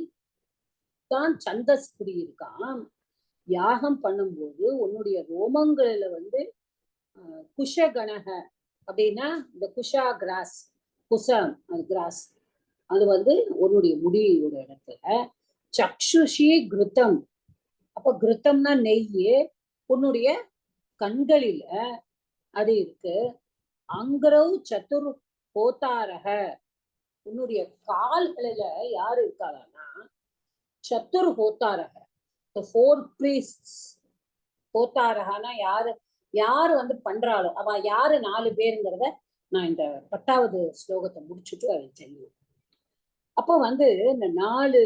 தான் சந்தஸ் குடியிருக்கான். யாகம் பண்ணும்போது உன்னுடைய ரோமங்கள்ல வந்து குஷகணக அப்படின்னா இந்த குஷா கிராஸ், குசம் அது கிராஸ், அது வந்து உன்னுடைய முடியோட இடத்துல. சக்ஷுஷி கிருத்தம். அப்ப கிருத்தம்னா நெய், உன்னுடைய கண்களில அது இருக்கு. அங்கரவ் சத்துர் போத்தாரக. உன்னுடைய கால்களில யாரு இருக்காளா? சத்துர் ஹோத்தாரக, the 4 priests. ஹோத்தாரகனா யாரு? யாரு வந்து பண்றாளோ அவ யாரு? 4 பேருங்கிறத நான் இந்த 10வது ஸ்லோகத்தை முடிச்சுட்டு அதை தெரியும். அப்போ வந்து இந்த 4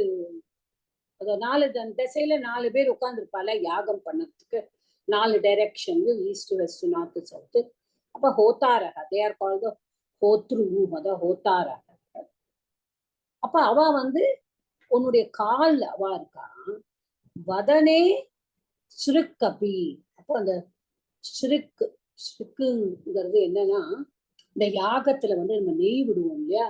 திசையில 4 பேர் உட்கார்ந்துருப்பால யாகம் பண்ணதுக்கு. 4 direction, east west north south. அப்ப ஹோத்தாரக, தே ஆர் கால்ட் ஹோத்ரு, அத ஹோத்தாரக. அப்ப அவ வந்து உன்னுடைய கால் அவா இருக்கான். வதனே ஸ்ருக்கபி. அப்போ அந்த ஸ்ருக்குங்கிறது என்னன்னா, இந்த யாகத்துல வந்து நம்ம நெய் விடுவோம் இல்லையா,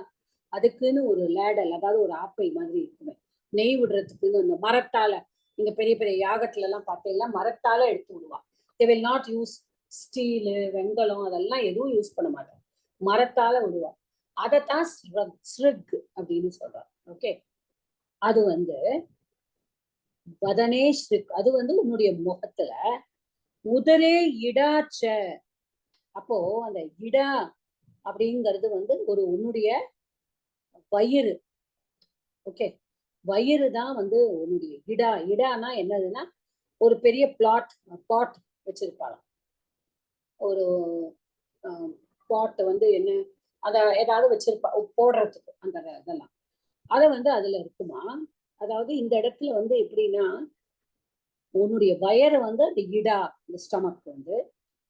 அதுக்குன்னு ஒரு லேடல், அதாவது ஒரு ஆப்பை மாதிரி இருக்குமே நெய் விடுறதுக்குன்னு. இந்த மரத்தால, நீங்க பெரிய பெரிய யாகத்துல எல்லாம் பார்த்தீங்கன்னா மரத்தால எடுத்து விடுவா. They will not use steel, வெங்கலம், அதெல்லாம் எதுவும் யூஸ் பண்ண மாட்டாங்க, மரத்தால விடுவா. அதைத்தான் ஸ்ருக் அப்படின்னு சொல்றாங்க. ஓகே, அது வந்து வதனே ஸ்ருக், அது வந்து உன்னுடைய முகத்துல. உதரே இடாச்ச. அப்போ அந்த இடா அப்படிங்கிறது வந்து ஒரு உன்னுடைய வயிறு. ஓகே, வயிறு தான் வந்து உன்னுடைய இடா. இடானா என்னதுன்னா, ஒரு பெரிய பாட் வச்சிருப்பாளாம். ஒரு பாட் வந்து என்ன, அத ஏதாவது வச்சிருப்பா போடுறதுக்கு அந்த இதெல்லாம். அதை வந்து அதுல இருக்குமா. அதாவது இந்த இடத்துல வந்து எப்படின்னா, உன்னுடைய வயரை வந்து அந்த இடா, இந்த ஸ்டமக் வந்து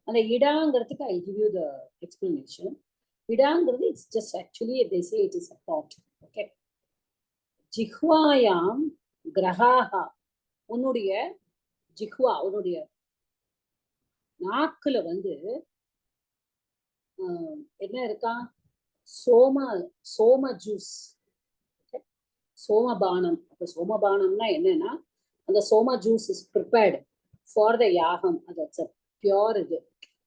அந்த இடாங்கிறதுக்கு I give you the explanation. இடாங்கிறது it's just actually they say it is a pot. Okay, ஜிஹ்வாயாம் கிரகாஹா. உன்னுடைய ஜிஹ்வா, உன்னுடைய நாக்குல வந்து என்ன இருக்கா? சோம ஜூஸ், சோமபானம். அப்ப சோமபானம்னா என்னன்னா, அந்த சோம juice is prepared for the யாகம். அது பியோர் இது.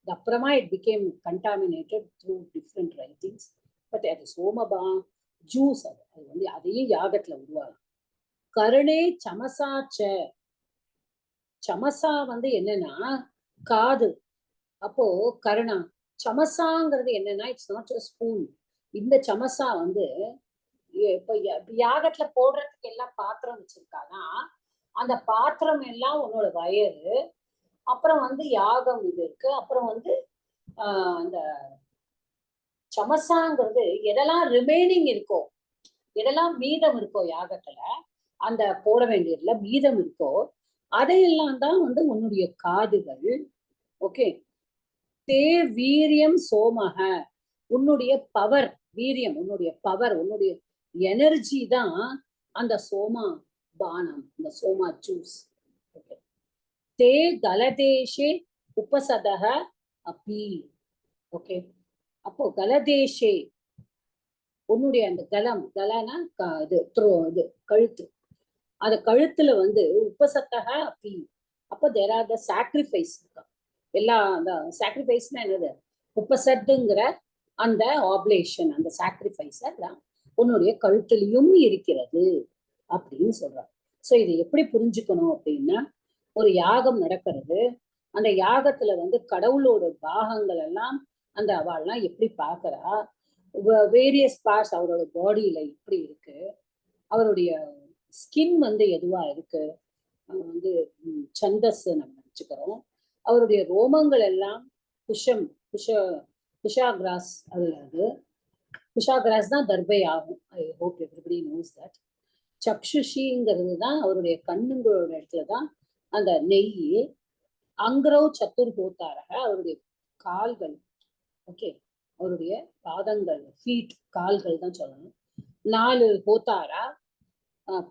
அப்புறமா it became contaminated through different writings. But அது சோமபா ஜூஸ், அது வந்து அதையும் யாகத்துல உருவாகும். கருணே சமசாச்ச. சமசா வந்து என்னன்னா காது. அப்போ கருணா. சமசாங்கிறது என்னன்னா, இட்ஸ் நாட் a ஸ்பூன். இந்த சமசா வந்து இப்ப யாகத்துல போடுறதுக்கு எல்லாம் பாத்திரம் வச்சிருக்கானா, அந்த பாத்திரம் எல்லாம் உன்னோட வயறு. அப்புறம் வந்து யாகம் இது இருக்கு. அப்புறம் வந்து அந்த சமசாங்கிறது எதெல்லாம் ரிமைனிங் இருக்கோ, எதெல்லாம் மீதம் இருக்கோ யாகத்துல, அந்த போட வேண்டியதுல மீதம் இருக்கோ, அதையெல்லாம் தான் வந்து உன்னுடைய காதுகள். ஓகே, தே வீரியம் சோமக, உன்னுடைய பவர், வீரியம் உன்னுடைய பவர், உன்னுடைய எனர்ஜி தான் அந்த சோமா பானம், இந்த சோமா ஜூஸ். தே கலதேஷே உபசதக அப்பி. ஓகே, அப்போ கலதேஷே உன்னுடைய அந்த கலனா இது இது கழுத்து, அந்த கழுத்துல வந்து உபசத்தக அப்பி. அப்போ தேர் ஆர் த சாக்ரிஃபைஸ், எல்லா அந்த சாக்ரிஃபைஸ்னா என்னது, உபசத்துங்கிற அந்த ஆப்லேஷன், அந்த சாக்ரிஃபைஸ் எல்லாம் உன்னுடைய கழுத்துலயும் இருக்கிறது அப்படின்னு சொல்றாங்க. ஸோ இது எப்படி புரிஞ்சுக்கணும் அப்படின்னா, ஒரு யாகம் நடக்கிறது, அந்த யாகத்துல வந்து கடவுளோட பாகங்கள் எல்லாம் அந்த அவள்லாம் எப்படி பாக்குறா, வேரியஸ் பார்ட்ஸ் அவரோட பாடியில எப்படி இருக்கு, அவருடைய ஸ்கின் வந்து எதுவா இருக்கு, வந்து சந்தஸ் நம்ம நினைச்சுக்கிறோம், அவருடைய ரோமங்கள் எல்லாம் குஷா கிராஸ், அதுல அது குஷா கிராஸ் தான் தர்பை ஆகும். I hope everybody knows that. சக்ஷுஷிங்கிறது தான் அவருடைய கண்ணுங்களோட இடத்துலதான் அந்த நெய். அங்கரவ் சத்துர் ஹோத்தாரக, அவருடைய கால்கள், ஓகே, அவருடைய பாதங்கள், ஃபீட், கால்கள் தான் சொல்லணும். 4 ஹோத்தாரா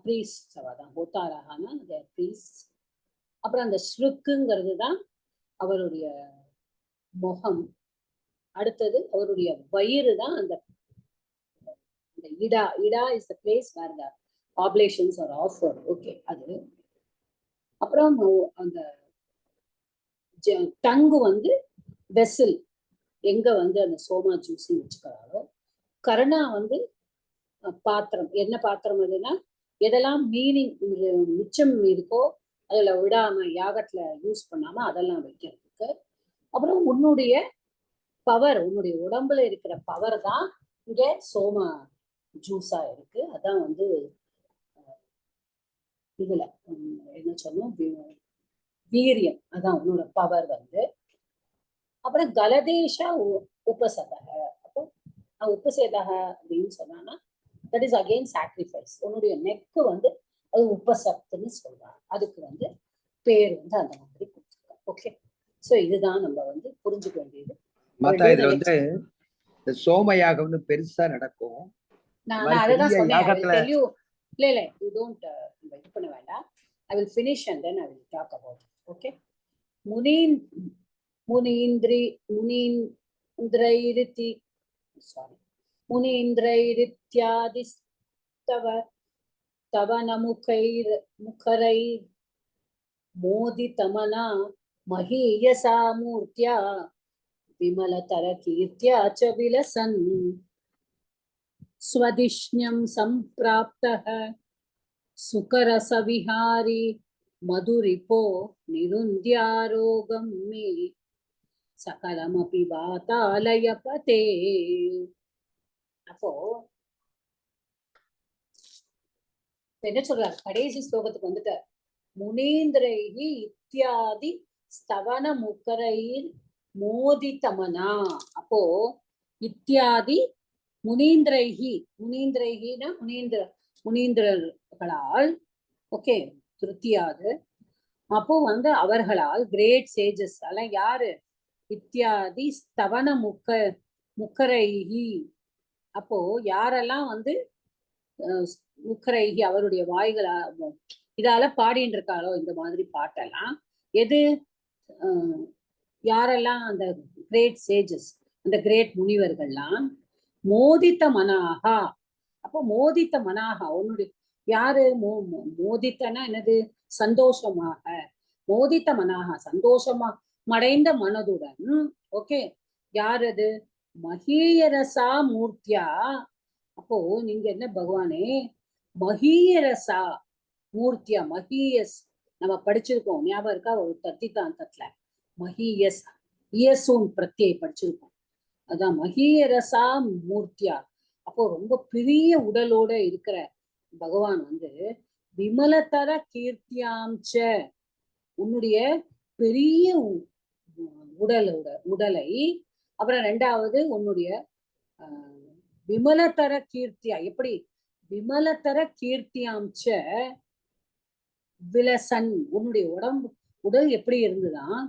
ப்ரீஸ்ட், அவதான் ஹோத்தாரானா ப்ரீஸ்ட். அப்புறம் அந்த ஸ்ருக்குங்கிறது தான் அவருடைய முகம். அடுத்தது அவருடைய வயிறு தான் அந்த இடா is the place where the oblations are offered. Okay, அது. அப்புறம் அந்த டங்கு வந்து வெசில், எங்க வந்து அந்த சோமா ஜூஸ் வச்சுக்கிறாரோ. கருணா வந்து பாத்திரம், என்ன பாத்திரம் அதுன்னா எதெல்லாம் மீனிங் மிச்சம் இருக்கோ அதுல விடாம யாகத்துல யூஸ் பண்ணாம அதெல்லாம் வைக்கிறதுக்கு. அப்புறம் உன்னுடைய பவர், உன்னுடைய உடம்புல இருக்கிற பவர் தான் இங்க சோமா ஜூஸா இருக்கு. அதான் வந்து இதுல என்ன சொன்னோம், வீரியம், அதான் உன்னோட பவர் வந்து. அப்புறம் கலதேஷா உபசதக, அப்போ உபசேதக அப்படின்னு சொன்னான்னா தட் இஸ் அகெயின் சாக்ரிஃபைஸ். உன்னுடைய நெக்கு வந்து அது உபசத்துன்னு சொல்றாங்க, அதுக்கு வந்து பேர் வந்து அந்த மாதிரி கொடுத்துருக்காங்க. ஓகே, ஸோ இதுதான் நம்ம வந்து புரிஞ்சுக்க வேண்டியது. இதுல வந்து சோம யாகம்னு பெருசா நடக்கும். நான் அதுதான் சொன்னேன். இல்ல யூ டோன்ட் இது பண்ண வேண்டாம். I will finish and then I will talk about it. Okay, முனீந்திரைரித்யாதிஸ்தவ முகரை மோதிதமனா மஹீயசா மூர்த்தியா விமலதர கீர்த்தியா ச விலசன் ஸ்வதிஷ்ண்யம் சம்பிராப்தஹ சுகரசவிஹாரி மதுரிபோ நிருந்த்யாரோகம் மே சகலமபி வாதாலயபதே. அப்போ என்ன சொல்றாரு, கடைசி ஸ்லோகத்துக்கு வந்துட்டு முனீந்திரைகி இத்தியாதி ஸ்தவன முகரையில் மோதிதமனா. அப்போ இத்தியாதி முனீந்திரைகினா முனீந்திரர்களால், ஓகே, திருப்தியாது. அப்போ வந்து அவர்களால், கிரேட் சேஜஸ் எல்லாம் யாரு, இத்தியாதி ஸ்தவன முக்கரைகி. அப்போ யாரெல்லாம் வந்து முக்கரைகி அவருடைய வாய்களா இதால பாடின்னு இருக்காளோ இந்த மாதிரி பாட்டெல்லாம், எது யாரெல்லாம் அந்த கிரேட் சேஜஸ், அந்த கிரேட் முனிவர்கள்லாம் மோதித்த மனாகா. அப்போ மோதித்த மனாகா, உன்னுடைய யாரு மோதித்தனா என்னது, சந்தோஷமாக, மோதித்த மனாகா சந்தோஷமா மடைந்த மனதுடன். ஓகே, யாரது, மஹீயரசா மூர்த்தியா. அப்போ நீங்க என்ன பகவானே, மஹீயரசா மூர்த்தியா, மஹீயஸ் நம்ம படிச்சிருக்கோம், ஞாபகம் இருக்கா, ஒரு தத்தித்தாந்தத்துல மஹீயஸ், இயசூன் பிரத்யை படிச்சிருக்கோம், அதான் மஹீயரசா மூர்த்தியா. அப்போ ரொம்ப பெரிய உடலோட இருக்கிற பகவான் வந்து விமலதர கீர்த்தியாம்ச, உன்னுடைய பெரிய உடலை, அப்புறம் 2வது உன்னுடைய விமலதர கீர்த்தியா, எப்படி விமலதர கீர்த்தியாம்ச விலசன், உன்னுடைய உடல் எப்படி இருந்துதான்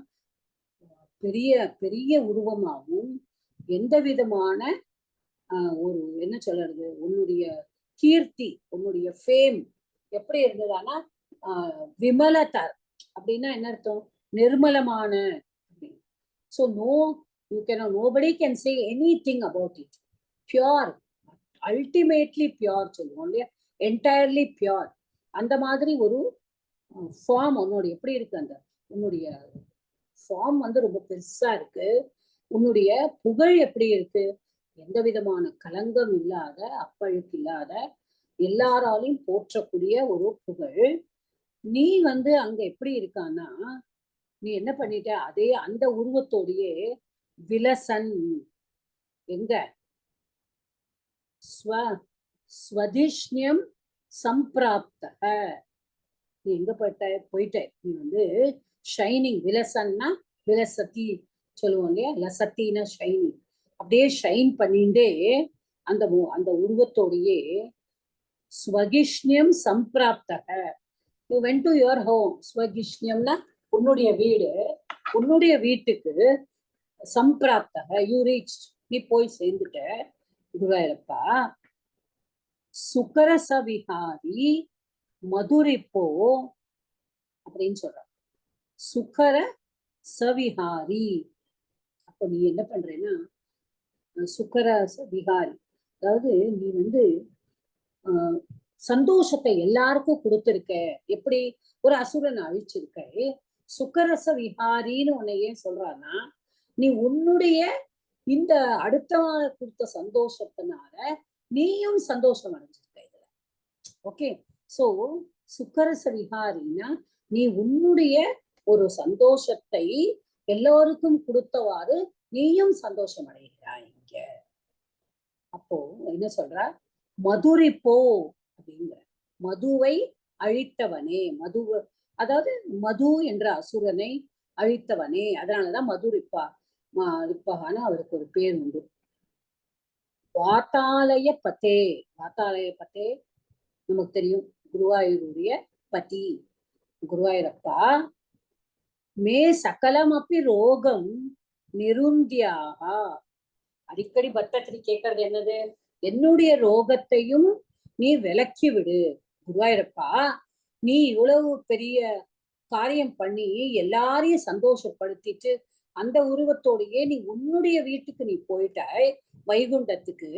பெரிய பெரிய உருவமாகவும் எந்த விதமான ஒரு என்ன சொல்றது உன்னுடைய கீர்த்தி உன்னுடைய ஃபேம் எப்படி இருந்ததானா விமலதர் அப்படின்னா என்ன அர்த்தம் நிர்மலமான. So nobody can say anything about it. Pure, ultimately pure சொல்லுவோம் இல்லையா, என்டையர்லி பியூர். அந்த மாதிரி ஒரு ஃபார்ம் உன்னோட எப்படி இருக்கு, அந்த உன்னுடைய ஃபார்ம் வந்து ரொம்ப பெருசா இருக்கு. உன்னுடைய புகழ் எப்படி இருக்கு, எந்த விதமான கலங்கம் இல்லாத அப்பழுக்கு இல்லாத எல்லாராலையும் போற்றக்கூடிய ஒரு புகழ். நீ வந்து அங்க எப்படி இருக்கான்னா நீ என்ன பண்ணிட்ட, அதே அந்த உருவத்தோடையே விலசன் எங்க ஸ்வதிஷ்ணியம் சம்பிராப்த, நீ எங்க போயிட்ட நீ வந்து ஷைனிங். விலசன்னா விலசத்தி சொல்லுவோம் இல்லையா, லசத்தின்னா ஷைனிங். அப்படியே ஷைன் பண்ணிட்டே அந்த அந்த உருவத்தோடையே ஸ்வகிஷ்ணியம் சம்பிராப்தக. You went to your home. ஸ்வகிஷ்ணியம்னா உன்னுடைய வீடு. உன்னுடைய வீட்டுக்கு சம்பிராப்தக யூ ரீச், நீ போய் சேர்ந்துட்ட குருவாயூரப்பா. சுகரச விஹாரி மதுரிப்போ அப்படின்னு சொல்ற. சுகர சவிஹாரி. அப்போ நீ என்ன பண்றேன்னா சுகர விஹாரி, அதாவது நீ வந்து சந்தோஷத்தை எல்லாருக்கும் கொடுத்திருக்க. எப்படி ஒரு அசுரனை அழிச்சிருக்க. சுகரச விஹாரின்னு உன்னை ஏன் சொல்றான்னா நீ உன்னுடைய இந்த அடுத்தவங்க கொடுத்த சந்தோஷத்தினால நீயும் சந்தோஷம் அடைஞ்சிருக்க இதுல. ஓகே, சோ சுகரச விஹாரின்னா நீ உன்னுடைய ஒரு சந்தோஷத்தை எல்லோருக்கும் கொடுத்தவாறு நீயும் சந்தோஷம் அடைகிறாய் இங்க. அப்போ என்ன சொல்ற, மதுரிப்போ அப்படிங்கிற, மதுவை அழித்தவனே. அதாவது மது என்ற அசுரனை அழித்தவனே. அதனாலதான் மதுரிப்பான அவருக்கு ஒரு பேர் உண்டு. வாத்தாலய பத்தே. வாத்தாலய பத்தே நமக்கு தெரியும், குருவாயூருடைய பதி குருவாயூரப்பா. மே சகலம் அப்படி ரோகம் நிருந்தியாக. அடிக்கடி பக்தத்திரி கேட்கறது என்னது, என்னுடைய ரோகத்தையும் நீ விலக்கி விடு குருவாயூரப்பா. நீ இவ்வளவு பெரிய காரியம் பண்ணி எல்லாரையும் சந்தோஷப்படுத்திட்டு அந்த உருவத்தோடையே நீ உன்னுடைய வீட்டுக்கு நீ போயிட்டாய், வைகுண்டத்துக்கு.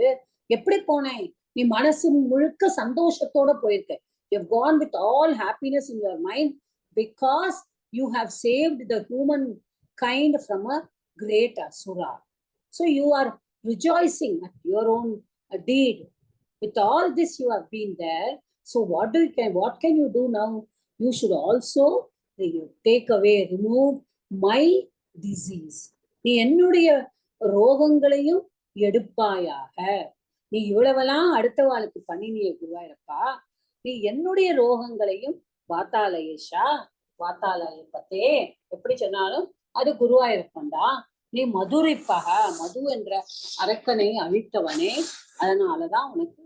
எப்படி போனாய், நீ மனசு முழுக்க சந்தோஷத்தோட போயிருக்க. You have gone with all happiness in your mind because you have saved the human kind from a great asura. So you are rejoicing at your own deed. With all this you have been there. So what can you do now? You should also take away, remove my disease. நீ என்னுடைய ரோகங்களையும் எடுப்பாயாக. நீ இவ்வளவெல்லாம் அடுத்தவாளுக்கு பண்ணினிய குருவாயூரப்பா, நீ என்னுடைய ரோகங்களையும் வாத்தாலயேஷா, வாத்தாலயப்பத்தே எப்படி சொன்னாலும் அது குருவாயூரப்பன் தான். நீ மதுரிப்பக, மது என்ற அரக்கனை அழித்தவனே. அதனாலதான் உனக்கு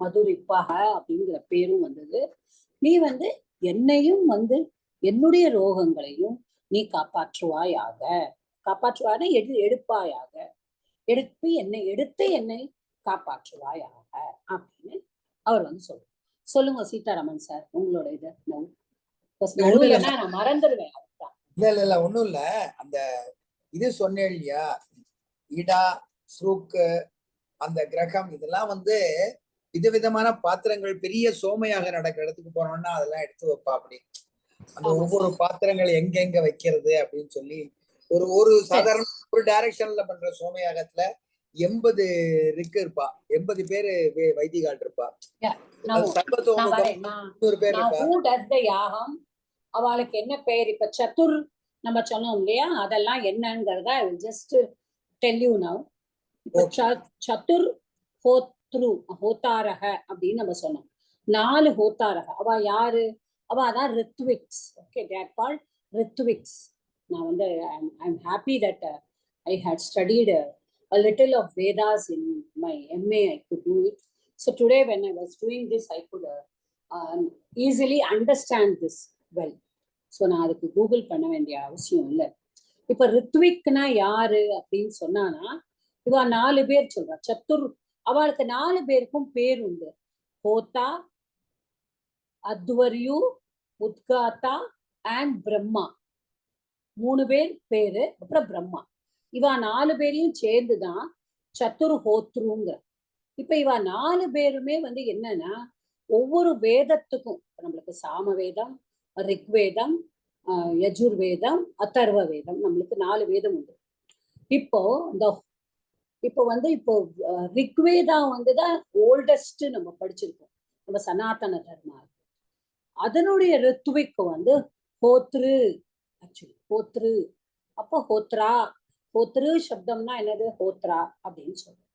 மதுரிப்பக அப்படிங்கிற பேரும் வந்தது. நீ வந்து என்னையும் வந்து என்னுடைய ரோகங்களையும் நீ காப்பாற்றுவாயாக. காப்பாற்றுவான எடுப்பாயாக, எடுத்து என்னை காப்பாற்றுவாயாக அப்படின்னு அவர் வந்து சொல்லுங்க சீதாராமன் சார், உங்களோட இது நான் மறந்துடுவேன். இல்ல ஒண்ணும் இல்ல. அந்த இது சொன்னேன் இல்லையா, இடா ஸ்ரூக்கு அந்த கிரகம் இதெல்லாம் வந்து விதவிதமான பாத்திரங்கள். பெரிய சோமையாக நடக்கிற இடத்துக்கு போனோம்னா அதெல்லாம் எடுத்து வைப்பா. அப்படி அந்த ஒவ்வொரு பாத்திரங்கள் எங்க வைக்கிறது அப்படின்னு சொல்லி ஒரு சாதாரண ஒரு டைரக்ஷன்ல பண்ற சோமயாகத்துல 80 இருப்பா. 80 பேரு வைதிகால் இருப்பா. அவளுக்கு என்ன பேர், இப்ப சத்துர் நம்ம சொன்னோம் இல்லையா, அதெல்லாம் என்னங்கிறத ஜஸ்ட் டெல் யூ நவ். சத்துர் ஹோத்தாரக அப்படின்னு நம்ம சொன்னோம். 4 ஹோத்தாரக. அவ யாரு, அவ அதான் ரித்விக்ஸ். ஓகே, they are called ரித்விக்ஸ். நான் வந்து I'm happy that I had studied a little of Vedas in my MA. I could do it. So today when I was doing this, I could easily understand this well. So நான் அதுக்கு Google பண்ண வேண்டிய அவசியம் இல்லை. இப்ப ரித்விக்னா யாரு அப்படின்னு சொன்னானா இவ 4 பேர் சொல்றா. அவளுக்கு 4 பேருக்கும் பேர் உண்டு. ஹோதா, அத்வர்யு, உத்காத்தா அண்ட் பிரம்மா. 3 பேர் பேரு, அப்புறம் பிரம்மா. இவ 4 பேரையும் சேர்ந்துதான் சத்துர்ஹோத்ருங்கிற. இப்ப இவ 4 பேருமே வந்து என்னன்னா ஒவ்வொரு வேதத்துக்கும் நம்மளுக்கு சாம வேதம், ரிக்வேதம், யஜுர்வேதம், அதர்வ வேதம், நம்மளுக்கு 4 வேதம் உண்டு. இப்போ இப்போ ரிக்வேதா வந்துதான் ஓல்டஸ்ட் நம்ம படிச்சிருக்கோம் நம்ம சனாதன தர்மா. அதனுடைய ரித்விக் வந்து ஹோத்ரு. ஆக்சுவலி ஹோத்ரு, அப்போ ஹோத்ரா. ஹோத்ரு சப்தம்னா என்னது? ஹோத்ரா அப்படின்னு சொல்றோம்.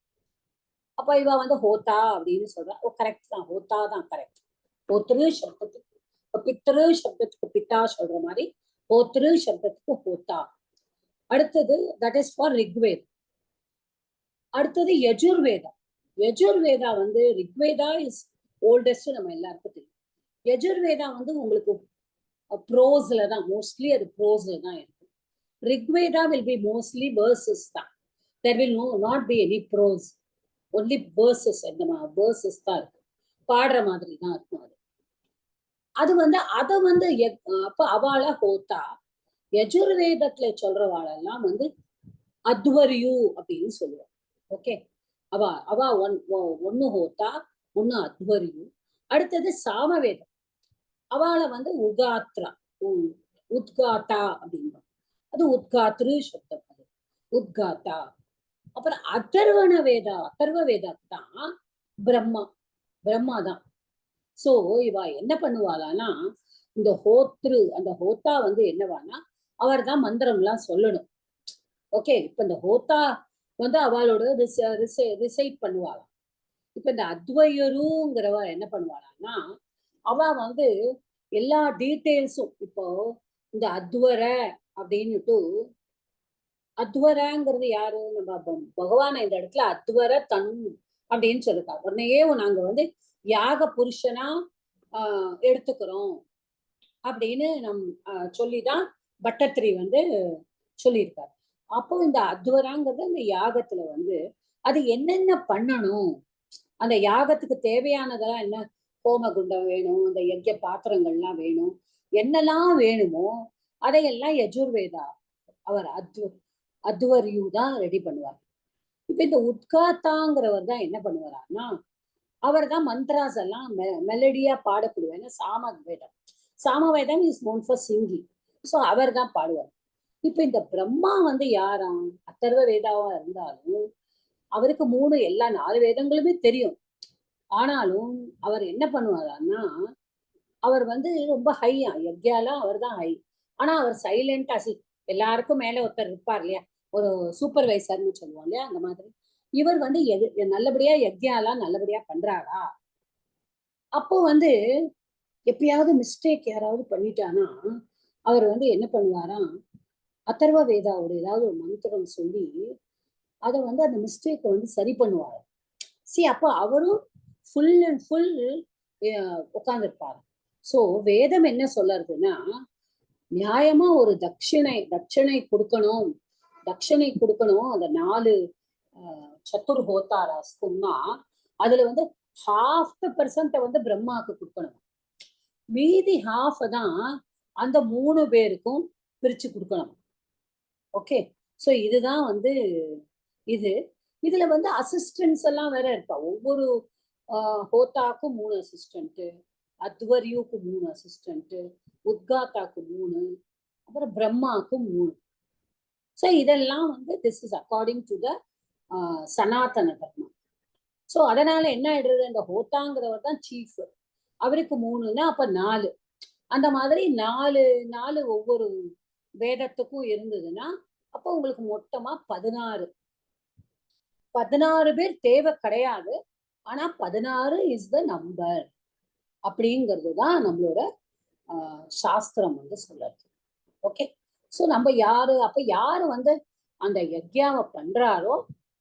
அப்ப இவ வந்து ஹோத்தா அப்படின்னு சொல்றா. ஓ கரெக்ட் தான், ஹோத்தா தான் கரெக்ட். ஹோத்ரு சப்தத்துக்கு, பித்ரு சப்தத்துக்கு பித்தா சொல்ற மாதிரி ஹோத்ரு சப்தத்துக்கு ஹோத்தா. அடுத்தது தட் இஸ் ஃபார் ரிக்வேத். அடுத்தது யஜுர்வேதா. யஜுர்வேதா வந்து ரிக்வேதா இஸ் ஓல்டஸ்ட் நம்ம எல்லாருக்கும் தெரியும். யஜுர்வேதா வந்து உங்களுக்கு ப்ரோஸ்ல தான், மோஸ்ட்லி அது ப்ரோஸ்ல தான் இருக்கு. Rigveda will be mostly verses தான். There will not be any prose, only verses. இந்த வேர்சஸ் தான் இருக்கு, பாடுற மாதிரி தான் இருக்கும். அது வந்து அதை வந்து அப்ப அவள ஹோத்தா. யஜுர்வேதத்துல சொல்றவாளெல்லாம் வந்து அத்வர்யு அப்படின்னு சொல்லுவாள். ஓகே, அவ ஒன்னு ஹோத்தா, ஒன்னு அத்வர்யு. அடுத்தது சாமவேதம், அவளை வந்து உகாத்ரா, உத்காத்தா அப்படின்பா. அது உத்காத்ரு சப்தம், அது உத்காத்தா. அப்புறம் அதர்வ வேதாக்கு தான் பிரம்மா தான். சோ இவ என்ன பண்ணுவாளானா இந்த அந்த ஹோத்தா வந்து என்னவானா அவர் தான் மந்திரம் எல்லாம் சொல்லணும். ஓகே, இப்ப இந்த ஹோத்தா வந்து அவளோட ரிசைட் பண்ணுவாளாம். இப்ப இந்த அத்வயருங்கிறவ என்ன பண்ணுவாளான்னா அவ வந்து எல்லா டீட்டெயில்ஸும், இப்போ இந்த அத்வர அப்படின்னுட்டு, அத்வரங்கிறது யாரு? நம்ம பகவான இந்த இடத்துல அத்வர தன் அப்படின்னு சொல்லிருக்கா. உடனேயே நாங்க வந்து யாக புருஷனா எடுத்துக்கிறோம் அப்படின்னு சொல்லிதான் பட்டத்திரி வந்து சொல்லியிருக்காரு. அப்போ இந்த அத்வராங்கிறது அந்த யாகத்துல வந்து அது என்னென்ன பண்ணணும், அந்த யாகத்துக்கு தேவையானதெல்லாம் என்ன, ஹோமகுண்டம் வேணும், அந்த யஜ்ய பாத்திரங்கள்லாம் வேணும், என்னெல்லாம் வேணுமோ அதையெல்லாம் யஜுர்வேதா அவர் அத்வர்யு தான் ரெடி பண்ணுவார். இப்ப இந்த உத்காத்தாங்கிறவர் தான் என்ன பண்ணுவாரான்னா அவர் தான் மந்த்ராஸ் எல்லாம் மெலடியா பாடக்கூடிய. Samaveda is known for singing. So அவர் தான் பாடுவார். இப்ப இந்த பிரம்மா வந்து யாராம்? அதர்வ வேதாவா இருந்தாலும் அவருக்கு எல்லா 4 வேதங்களுமே தெரியும். ஆனாலும் அவர் என்ன பண்ணுவாரான்னா அவர் வந்து ரொம்ப ஹையா, யக்யாலாம் அவர் தான் ஹை. ஆனா அவர் சைலண்டா, எல்லாருக்கும் மேல ஒருத்தர் இருப்பார் இல்லையா, ஒரு சூப்பர்வைசர்னு சொல்லுவோம் இல்லையா, அந்த மாதிரி இவர் வந்து நல்லபடியா யக்யாலாம் நல்லபடியா பண்றாரா? அப்போ வந்து எப்பயாவது மிஸ்டேக் யாராவது பண்ணிட்டானா அவர் வந்து என்ன பண்ணுவாராம், அதர்வ வேதாவோட ஏதாவது ஒரு மந்திரம் சொல்லி அதை வந்து அந்த மிஸ்டேக்கை வந்து சரி பண்ணுவார். அப்போ அவரும் ஃபுல் அண்ட் ஃபுல் உட்கார்ந்துருப்பாரு. ஸோ வேதம் என்ன சொல்றதுன்னா நியாயமா ஒரு தட்சணை கொடுக்கணும். அந்த 4 சத்துர்ஹோத்தாராஸ்கும்னா அதுல வந்து 0.5% வந்து பிரம்மாவுக்கு கொடுக்கணும். மீதி 1/2 தான் அந்த 3 பேருக்கும் பிரிச்சு கொடுக்கணும். ஓகே, ஸோ இதுதான் வந்து இதுல வந்து அசிஸ்டன்ஸ் எல்லாம் வேற இருக்கா. ஒவ்வொரு ஹோத்தாக்கும் 3 அசிஸ்டன்ட், அத்வர்யுக்கு 3 அசிஸ்டன்ட், உத்காத்தாக்கு 3, அப்புறம் பிரம்மாக்கு 3. ஸோ இதெல்லாம் வந்து this is according to the Sanatana Dharma. So அதனால என்ன ஆயிடுறது, அந்த ஹோத்தாங்கிறவர் தான் சீஃப், அவருக்கு 3ன்னா அப்ப 4. அந்த மாதிரி 4 ஒவ்வொரு வேதத்துக்கும் இருந்ததுன்னா அப்போ உங்களுக்கு மொத்தமா 16 பேர் தேவை கிடையாது. ஆனா 16 இஸ் த நம்பர் அப்படிங்கிறது தான் நம்மளோட சாஸ்திரம் வந்து சொல்றது. ஓகே, ஸோ நம்ம யாரு வந்து அந்த யக்யாவை பண்றாரோ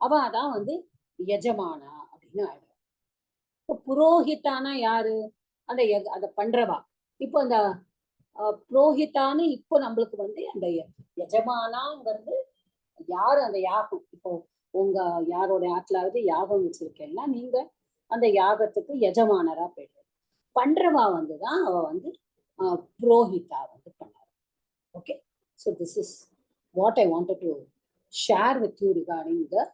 அவதான் வந்து யஜமானா அப்படின்னு ஆயிடும். இப்போ புரோஹிதானா யாரு? அந்த அதை பண்றவா. இப்போ அந்த புரோஹிதான்னு இப்போ நம்மளுக்கு வந்து அந்த எஜமானாங்கிறது யாரு அந்த யாகம், இப்போ உங்க யாரோட ஆட்லாவது யாகம் வச்சிருக்கேன்னா நீங்க அந்த யாகத்துக்கு எஜமானரா போயிடுற பண்றவா வந்துதான் அவ வந்து புரோஹிதா வந்து பண்ணாரு. Okay, so this is what I wanted to share with you regarding the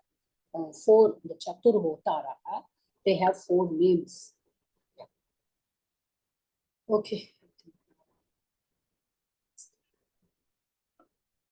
the Chatur Hotara. They have 4 names. Okay.